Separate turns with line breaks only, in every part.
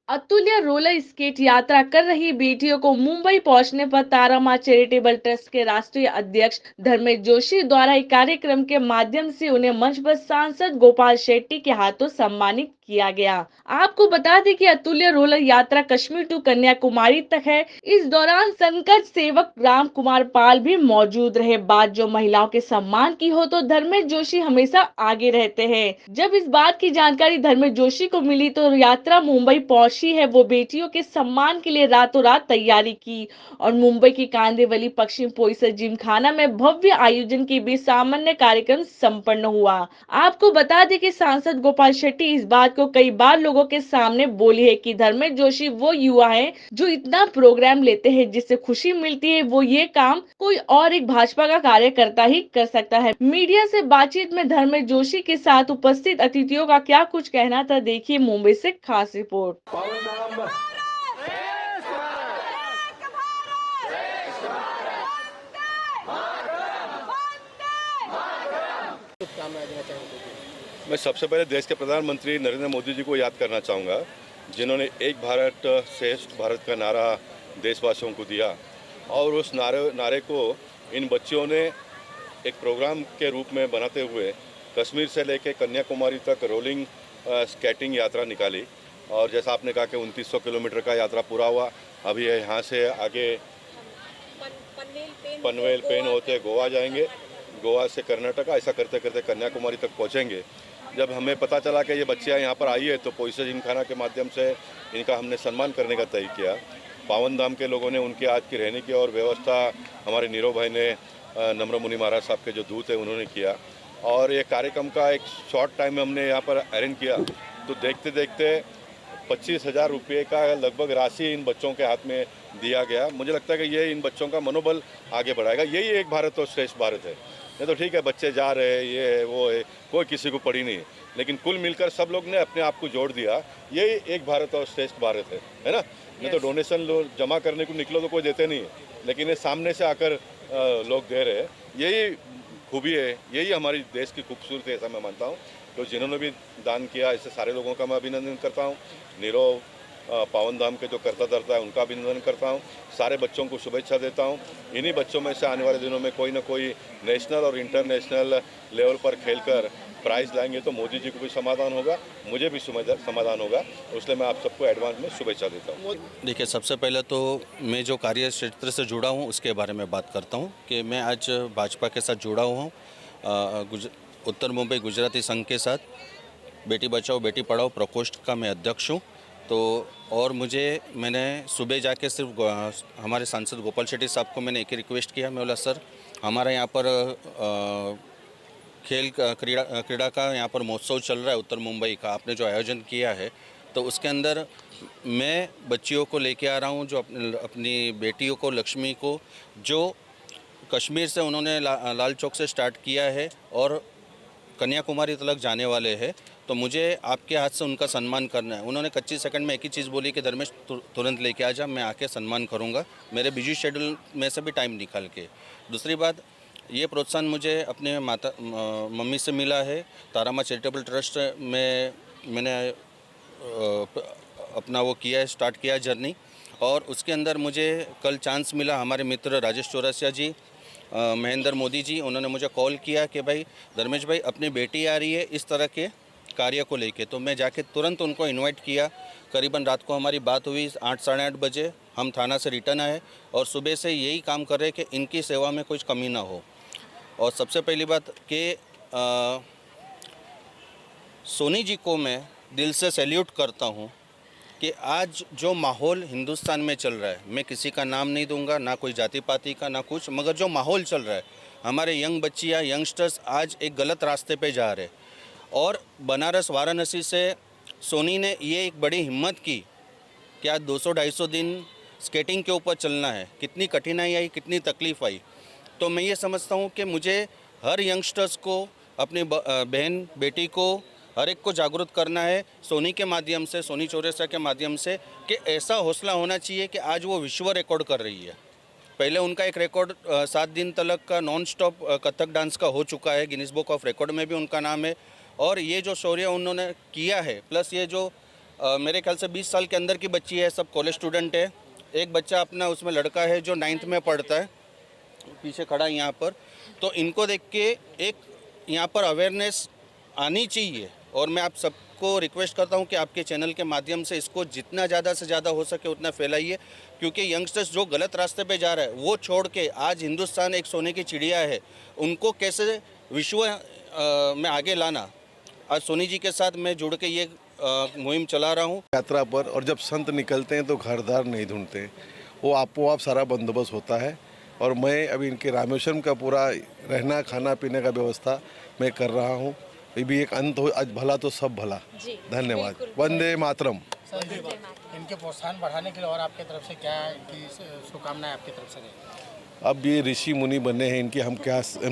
अतुल्य roller skate यात्रा कर रही बेटियों को मुंबई पहुंचने पर तारामां चैरिटेबल ट्रस्ट के राष्ट्रीय अध्यक्ष धर्मेश जोशी द्वारा एक कार्यक्रम के माध्यम से उन्हें मंच पर सांसद गोपाल शेट्टी के हाथों सम्मानित किया गया। आपको बता दें कि अतुल्य रोलर यात्रा कश्मीर टू कन्याकुमारी तक है। इस दौरान संकट सेवक राम कुमार पाल भी मौजूद रहे। बात जो महिलाओं के सम्मान की हो तो धर्मेश जोशी हमेशा आगे रहते हैं। जब इस बात की जानकारी धर्मेश जोशी को मिली तो यात्रा मुंबई पहुंची है। वो बेटियों के सम्मान के लिए रातों रात तैयारी की और मुंबई की कांदिवली पश्चिम पोईसर जिमखाना में भव्य आयोजन के बीच सामान्य कार्यक्रम संपन्न हुआ। आपको बता दें कि सांसद गोपाल शेट्टी इस बात को कई बार लोगों के सामने बोली है कि धर्मेश जोशी वो युवा है जो इतना प्रोग्राम लेते हैं जिससे खुशी मिलती है। वो ये काम कोई और एक भाजपा का कार्यकर्ता ही कर सकता है। मीडिया से बातचीत में धर्मेश जोशी के साथ उपस्थित अतिथियों का क्या कुछ कहना था, देखिए मुंबई से खास रिपोर्ट।
मैं सबसे पहले देश के प्रधानमंत्री नरेंद्र मोदी जी को याद करना चाहूँगा, जिन्होंने एक भारत श्रेष्ठ भारत का नारा देशवासियों को दिया और उस नारे को इन बच्चियों ने एक प्रोग्राम के रूप में बनाते हुए कश्मीर से लेकर कन्याकुमारी तक रोलिंग स्केटिंग यात्रा निकाली। और जैसा आपने कहा कि 2900 किलोमीटर का यात्रा पूरा हुआ। अभी यहाँ से आगे पनवेल पेन होते गोवा जाएंगे, गोवा से कर्नाटक, ऐसा करते करते कन्याकुमारी तक पहुँचेंगे। जब हमें पता चला कि ये बच्चियाँ यहाँ पर आई है तो पोईसर जिमखाना के माध्यम से इनका हमने सम्मान करने का तय किया। पावन धाम के लोगों ने उनकी आज की रहने की और व्यवस्था हमारे नीरव भाई ने, नम्र मुनि महाराज साहब के जो दूत है उन्होंने किया। और ये कार्यक्रम का एक शॉर्ट टाइम में हमने यहाँ पर अरेंज किया तो देखते देखते 25,000 रुपये का लगभग राशि इन बच्चों के हाथ में दिया गया। मुझे लगता है कि ये इन बच्चों का मनोबल आगे बढ़ाएगा। यही एक भारत और श्रेष्ठ भारत है। नहीं तो ठीक है, बच्चे जा रहे हैं, ये है वो है, कोई किसी को पड़ी नहीं, लेकिन कुल मिलकर सब लोग ने अपने आप को जोड़ दिया। यही एक भारत और श्रेष्ठ भारत है ना। नहीं तो डोनेशन जमा करने को निकलो तो कोई देते नहीं है, लेकिन ये सामने से आकर लोग दे रहे हैं। यही खूबी है, यही हमारी देश की खूबसूरती है, ऐसा मैं मानता हूँ। तो जिन्होंने भी दान किया, ऐसे सारे लोगों का मैं अभिनंदन करता हूँ। नीरव पावन धाम के जो करता धरता है उनका अभिनंदन करता हूँ। सारे बच्चों को शुभेच्छा देता हूँ। इन्हीं बच्चों में से आने वाले दिनों में कोई ना कोई नेशनल और इंटरनेशनल लेवल पर खेलकर प्राइज़ लाएंगे तो मोदी जी को भी समाधान होगा, मुझे भी समाधान होगा। इसलिए मैं आप सबको एडवांस में शुभेच्छा देता हूँ।
देखिए, सबसे पहले तो मैं जो कार्य क्षेत्र से जुड़ा हूँ उसके बारे में बात करता हूँ कि मैं आज भाजपा के साथ जुड़ा हुआ हूँ। उत्तर मुंबई गुजराती संघ के साथ बेटी बचाओ बेटी पढ़ाओ प्रकोष्ठ का मैं अध्यक्ष हूँ। तो और मैंने सुबह जाके सिर्फ हमारे सांसद गोपाल शेट्टी साहब को मैंने एक ही रिक्वेस्ट किया। मैं बोला, सर हमारा यहाँ पर खेल क्रीड़ा का यहाँ पर महोत्सव चल रहा है उत्तर मुंबई का, आपने जो आयोजन किया है तो उसके अंदर मैं बच्चियों को लेके आ रहा हूँ, जो अपनी बेटियों को, लक्ष्मी को, जो कश्मीर से उन्होंने लाल चौक से स्टार्ट किया है और कन्याकुमारी तक जाने वाले हैं। तो मुझे आपके हाथ से उनका सम्मान करना है। उन्होंने 25 सेकंड में एक ही चीज़ बोली कि धर्मेश तुरंत लेके आ जा, मैं आके सम्मान करूंगा, मेरे बिजी शेड्यूल में से भी टाइम निकाल के। दूसरी बात, ये प्रोत्साहन मुझे अपने मम्मी से मिला है। तारामां चैरिटेबल ट्रस्ट में मैंने अपना वो किया है, स्टार्ट किया जर्नी। और उसके अंदर मुझे कल चांस मिला, हमारे मित्र राजेश चौरसिया जी, महेंद्र मोदी जी, उन्होंने मुझे कॉल किया कि भाई धर्मेश भाई अपनी बेटी आ रही है इस तरह के कार्य को लेके। तो मैं जाके तुरंत उनको इनवाइट किया। करीबन रात को हमारी बात हुई, 8 साढ़े 8 बजे हम थाना से रिटर्न आए और सुबह से यही काम कर रहे कि इनकी सेवा में कुछ कमी ना हो। और सबसे पहली बात कि सोनी जी को मैं दिल से सैल्यूट करता हूँ कि आज जो माहौल हिंदुस्तान में चल रहा है, मैं किसी का नाम नहीं दूंगा, ना कोई जाति पाति का, ना कुछ, मगर जो माहौल चल रहा है, हमारे यंग बच्चियाँ, यंगस्टर्स आज एक गलत रास्ते पे जा रहे हैं। और बनारस वाराणसी से सोनी ने ये एक बड़ी हिम्मत की कि आज 200-250 दिन स्केटिंग के ऊपर चलना है। कितनी कठिनाई आई, कितनी तकलीफ़ आई। तो मैं ये समझता हूँ कि मुझे हर यंगस्टर्स को, अपनी बहन बेटी को, हर एक को जागरूक करना है सोनी के माध्यम से, सोनी चौरसिया के माध्यम से, कि ऐसा हौसला होना चाहिए कि आज वो विश्व रिकॉर्ड कर रही है। पहले उनका एक रिकॉर्ड 7 दिन तक का नॉन स्टॉप कथक डांस का हो चुका है, गिनीज बुक ऑफ रिकॉर्ड में भी उनका नाम है। और ये जो शौर्य उन्होंने किया है, प्लस ये जो मेरे ख्याल से 20 साल के अंदर की बच्ची है, सब कॉलेज स्टूडेंट है। एक बच्चा अपना उसमें लड़का है जो 9th में पढ़ता है, पीछे खड़ा है यहाँ पर। तो इनको देख के एक यहाँ पर अवेयरनेस आनी चाहिए और मैं आप सबको रिक्वेस्ट करता हूँ कि आपके चैनल के माध्यम से इसको जितना ज़्यादा से ज़्यादा हो सके उतना फैलाइए, क्योंकि यंगस्टर्स जो गलत रास्ते पे जा रहा है वो छोड़ के आज हिंदुस्तान एक सोने की चिड़िया है, उनको कैसे विश्व में आगे लाना, आज सोनी जी के साथ मैं जुड़ के ये मुहिम चला रहा हूँ।
यात्रा पर और जब संत निकलते हैं तो घरदार नहीं ढूंढते, वो आपो आप सारा बंदोबस्त होता है। और मैं अभी इनके रामेश्वरम का पूरा रहना खाना पीने का व्यवस्था मैं कर रहा हूँ। ये भी एक अंत हो, आज भला तो सब भला। धन्यवाद। वंदे मातरम।
इनके प्रोत्साहन बढ़ाने के लिए और आपकी तरफ से क्या की शुभकामनाएं आपकी तरफ से रहेगी?
अब ये ऋषि मुनि बने हैं, इनकी हम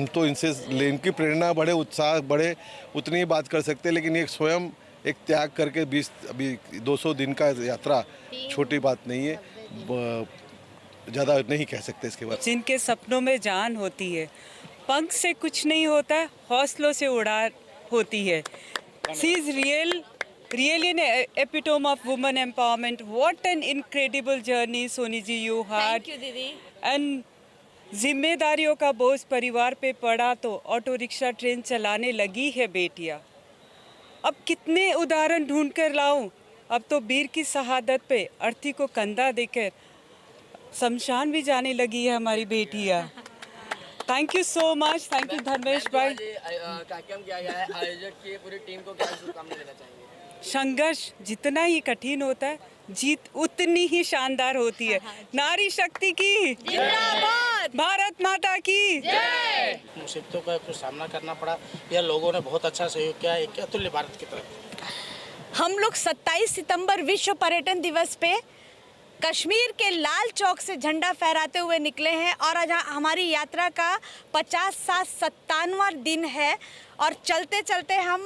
तो इनसे इनकी प्रेरणा बढ़े, उत्साह बढ़े, उतनी ही बात कर सकते हैं। लेकिन ये स्वयं एक त्याग करके अभी 200 दिन का यात्रा छोटी बात नहीं है, ज़्यादा नहीं कह सकते इसके बाद।
जिनके सपनों में जान होती है, पंख से कुछ नहीं होता, हौसलों से उड़ान होती है। She is really an epitome of women empowerment. What an incredible journey Soni ji you had.
Thank you दीदी।
एंड जिम्मेदारियों का बोझ परिवार पे पड़ा तो ऑटो रिक्शा ट्रेन चलाने लगी है बेटियां। अब कितने उदाहरण ढूंढ कर लाऊं, अब तो वीर की शहादत पे अर्थी को कंधा देकर शमशान भी जाने लगी है हमारी बेटियां। Thank you so much. Thank you Dharmesh भाई।
कार्यक्रम किया गया है, आयोजक की पूरी टीम को क्या शुभकामनाएं देना चाहेंगे?
संघर्ष जितना ही कठिन होता है, जीत उतनी ही शानदार होती है। नारी शक्ति की
जिंदाबाद,
भारत माता की
जय।
मुसीबतों का कुछ सामना करना पड़ा या लोगों ने बहुत अच्छा सहयोग किया, एक अतुल्य भारत की तरफ।
हम लोग 27 सितंबर विश्व पर्यटन दिवस पे कश्मीर के लाल चौक से झंडा फहराते हुए निकले हैं और आज हमारी यात्रा का 57वां दिन है और चलते चलते हम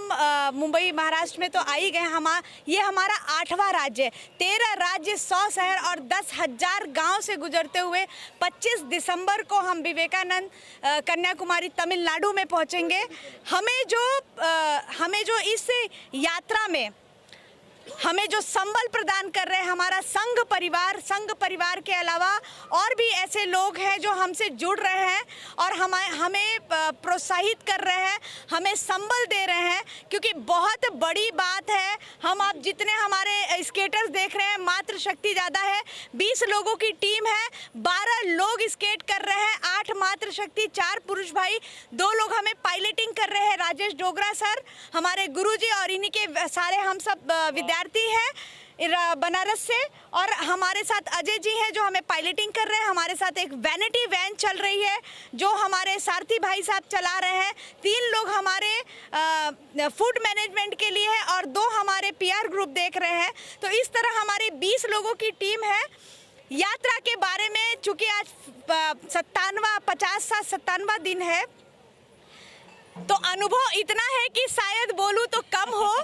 मुंबई महाराष्ट्र में तो आ ही गए। ये हमारा 8वां राज्य है। 13 राज्य, 100 शहर और 10,000 गांव से गुजरते हुए 25 दिसंबर को हम विवेकानंद कन्याकुमारी तमिलनाडु में पहुंचेंगे। हमें जो इस यात्रा में हमें जो संबल प्रदान कर रहे हैं हमारा संघ परिवार के अलावा और भी ऐसे लोग हैं जो हमसे जुड़ रहे हैं और हमें प्रोत्साहित कर रहे हैं, हमें संबल दे रहे हैं, क्योंकि बहुत बड़ी बात है। आप जितने हमारे स्केटर्स देख रहे हैं, मात्र शक्ति ज़्यादा है। 20 लोगों की टीम है, 12 लोग स्केट कर रहे हैं, 8 मात्र शक्ति, 4 पुरुष भाई, 2 लोग हमें पायलटिंग कर रहे हैं, राजेश डोगरा सर हमारे गुरुजी, और इन्हीं के सारे हम सब विद्यार्थी हैं बनारस से। और हमारे साथ अजय जी हैं जो हमें पायलटिंग कर रहे हैं। हमारे साथ एक वैनिटी वैन चल रही है जो हमारे सारथी भाई साहब चला रहे हैं। 3 लोग हमारे फूड मैनेजमेंट के लिए है और 2 हमारे पीआर ग्रुप देख रहे हैं। तो इस तरह हमारी 20 लोगों की टीम है। यात्रा के बारे में चूँकि आज 57वां दिन है तो अनुभव इतना है कि शायद बोलूँ तो कम हो।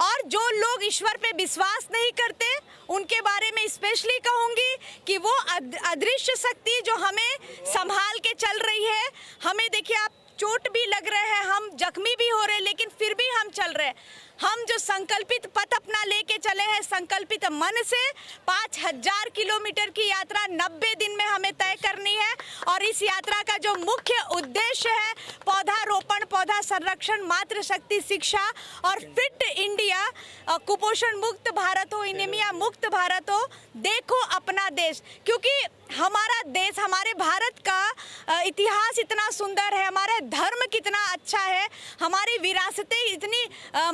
और जो लोग ईश्वर पे विश्वास नहीं करते उनके बारे में स्पेशली कहूँगी कि वो अदृश्य शक्ति जो हमें संभाल के चल रही है। हमें देखिए, आप चोट भी लग रहे हैं, हम जख्मी भी हो रहे हैं, लेकिन फिर भी हम चल रहे हैं। हम जो संकल्पित पथ अपना लेके चले हैं, संकल्पित मन से 5000 किलोमीटर की यात्रा 90 दिन में हमें तय करनी है। और इस यात्रा का जो मुख्य उद्देश्य है, पौधारोपण, पौधा संरक्षण, मातृ शक्ति शिक्षा और फिट इंडिया, कुपोषण मुक्त भारत हो, एनीमिया मुक्त भारत हो, देखो अपना देश। क्योंकि हमारा देश, हमारे भारत का इतिहास इतना सुंदर है, हमारा धर्म कितना अच्छा है, हमारी विरासतें इतनी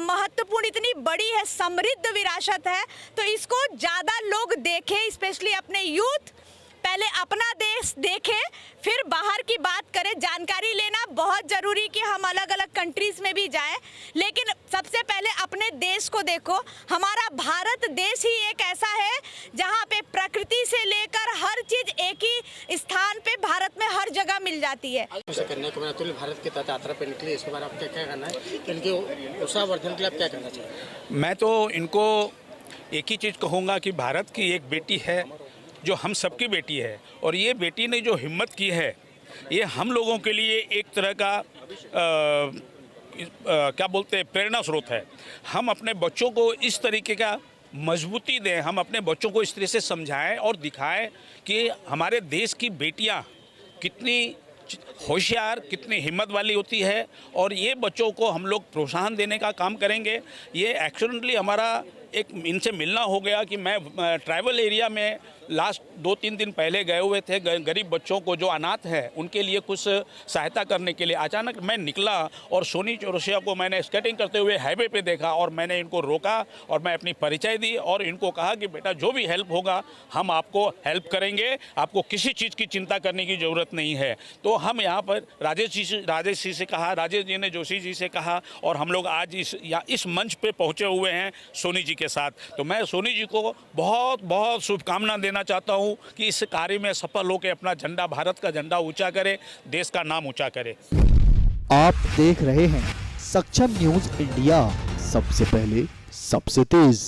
महत्वपूर्ण, इतनी बड़ी है, समृद्ध विरासत है। तो इसको ज़्यादा लोग देखें, स्पेशली अपने यूथ पहले अपना देश देखें, फिर बाहर की बात करें। जानकारी लेना बहुत ज़रूरी कि हम अलग अलग कंट्रीज़ में भी जाएं, लेकिन सबसे पहले अपने देश को देखो। हमारा भारत देश ही एक ऐसा है जहां पे प्रकृति से लेकर हर चीज़ एक ही स्थान पे भारत में हर जगह मिल जाती है।
कन्याकुमारी अतुल्य भारत की यात्रा पे निकली, इसके बारे में आपका क्या कहना है? इनके उत्साहवर्धन के लिए आप क्या कहना चाहिए?
मैं तो इनको एक ही चीज़ कहूँगा कि भारत की एक बेटी है जो हम सबकी बेटी है, और ये बेटी ने जो हिम्मत की है ये हम लोगों के लिए एक तरह का क्या बोलते हैं, प्रेरणा स्रोत है। हम अपने बच्चों को इस तरीके का मजबूती दें, हम अपने बच्चों को इस तरह से समझाएं और दिखाएं कि हमारे देश की बेटियां कितनी होशियार, कितनी हिम्मत वाली होती है, और ये बच्चों को हम लोग प्रोत्साहन देने का काम करेंगे। ये एक्सीडेंटली हमारा एक इनसे मिलना हो गया कि मैं ट्राइबल एरिया में लास्ट 2-3 दिन पहले गए हुए थे, गरीब बच्चों को जो अनाथ है उनके लिए कुछ सहायता करने के लिए। अचानक मैं निकला और सोनी चौरसिया को मैंने स्केटिंग करते हुए हाईवे पे देखा और मैंने इनको रोका और मैं अपनी परिचय दी और इनको कहा कि बेटा जो भी हेल्प होगा हम आपको हेल्प करेंगे, आपको किसी चीज़ की चिंता करने की ज़रूरत नहीं है। तो हम यहाँ पर राजेश जी से कहा, राजेश जी ने जोशी जी से कहा, और हम लोग आज इस मंच पे पहुँचे हुए हैं सोनी जी के साथ। तो मैं सोनी जी को बहुत बहुत शुभकामना देना चाहता हूँ कि इस कार्य में सफल होकर अपना झंडा, भारत का झंडा ऊंचा करे, देश का नाम ऊंचा करे।
आप देख रहे हैं सक्षम न्यूज इंडिया, सबसे पहले सबसे तेज।